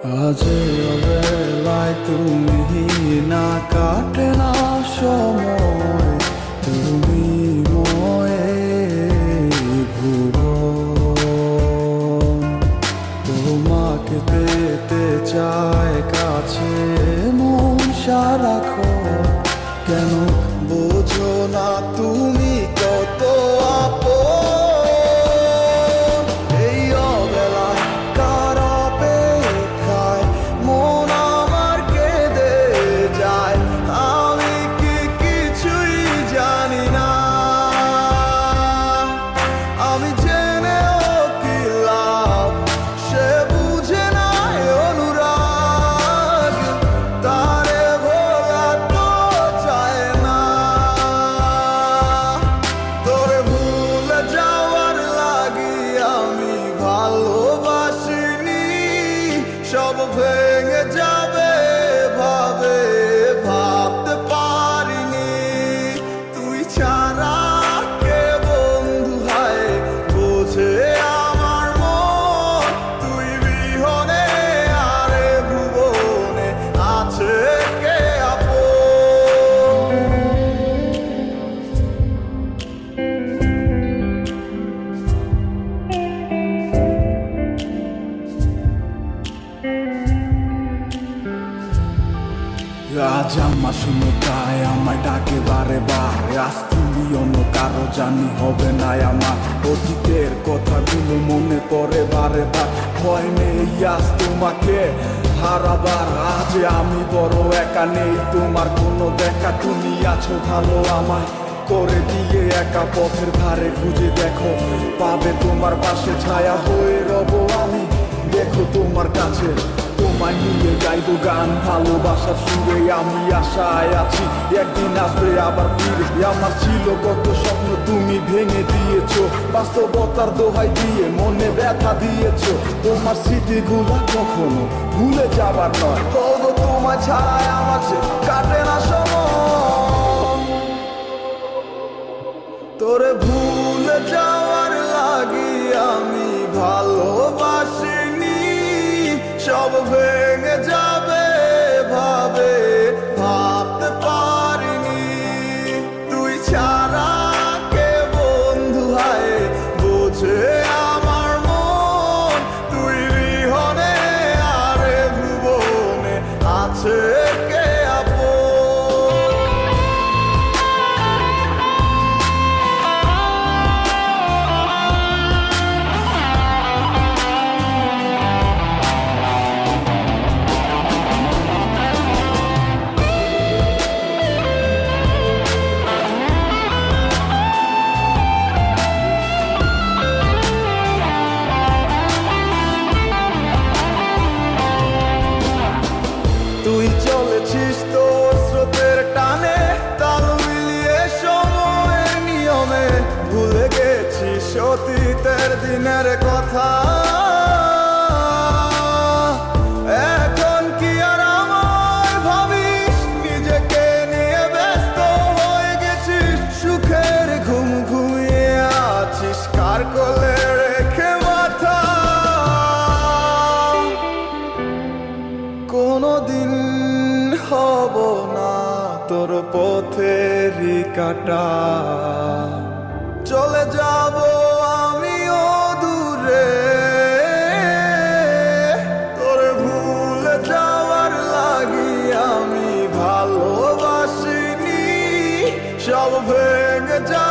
আজ বেলায় তুমি না কাটে না সময়, তুমি ময়ে ভুবন। তোমাকে পেতে চায় কাছে মন সারাক্ষণ, কেন বোঝো না তুমি কত আপন। এই অবেলায় কার অপেক্ষায় মন আমার কেঁদে যায়, আমি কি কিছুই জানি না। আমি জেনেও কি লাভ, সে বুঝে না অনুরাগ, তারে ভোলা তো চায় না। তোরে ভুলে যাওয়ার লাগি আমি ভালোবাসিনি, সব ভেঙে যাবে ভাবে ভাবতে পারিনি। তুই ছাড়া কে বন্ধু হয় বোঝে আমার মন, তুই বিহনে আরে ভুবনে আছে কে আপন। আজ আমার শূন্যতায় আমায় ডাকে বারে বারে, আজ তুমি অন্য কারো জানি হবে না আমার। অতীতের কথাগুলো মনে পড়ে বারে বার, ভয় নেই আজ তোমাকে হারাবার। আজ আমি বড় একা, নেই তোমার কোনো দেখা, তুমি আছো ভালো আমায় করে দিয়ে একা। পথের ধারে খুঁজে দেখো, পাবে তোমার পাশে ছায়া হয়ে রব আমি। দেখো তোমার কাছে তোমায় নিয়ে গাইবো গান, ভালোবাসার সুরে আমি আশায় আছি একদিন আসবে আবার ফিরে। আমার ছিল কত স্বপ্ন তুমি ভেঙে দিয়েছো, বাস্তবতার দোহাই দিয়ে মনে ব্যথা দিয়েছো। তোমার স্মৃতিগুলো কখনো ভুলে যাবার নয়, তবু তোমায় ছাড়াই আমার যে কাটে না সময়। তোরে ভুলে যাওয়ার লাগি আমি ভালোবাসিনি, সব ভেঙে যাবে ভাবে ভাবতে পারিনি। তুই ছাড়া কে বন্ধু হয় বোঝে আমার মন, তুই বিহনে আরে ভুবনে আছে কে আপন। তুই চলেছিস তোর স্রোতের টানে, তাল মিলিয়ে সময়ের নিয়মে, ভুলে গেছিস অতীতের দিনের কথা। এখন কি আর আমায় ভাবিস, নিজেকে নিয়ে ব্যস্ত হয়ে গেছিস, সুখের ঘুম ঘুমিয়ে আছিস কার কোলে রেখে মাথা। কোনদিন হব না তোর পথেরই কাটা, চলে যাব আমিও দূরে। তোরে ভুলে যাওয়ার লাগি আমি ভালোবাসিনি, সব ভেঙে যা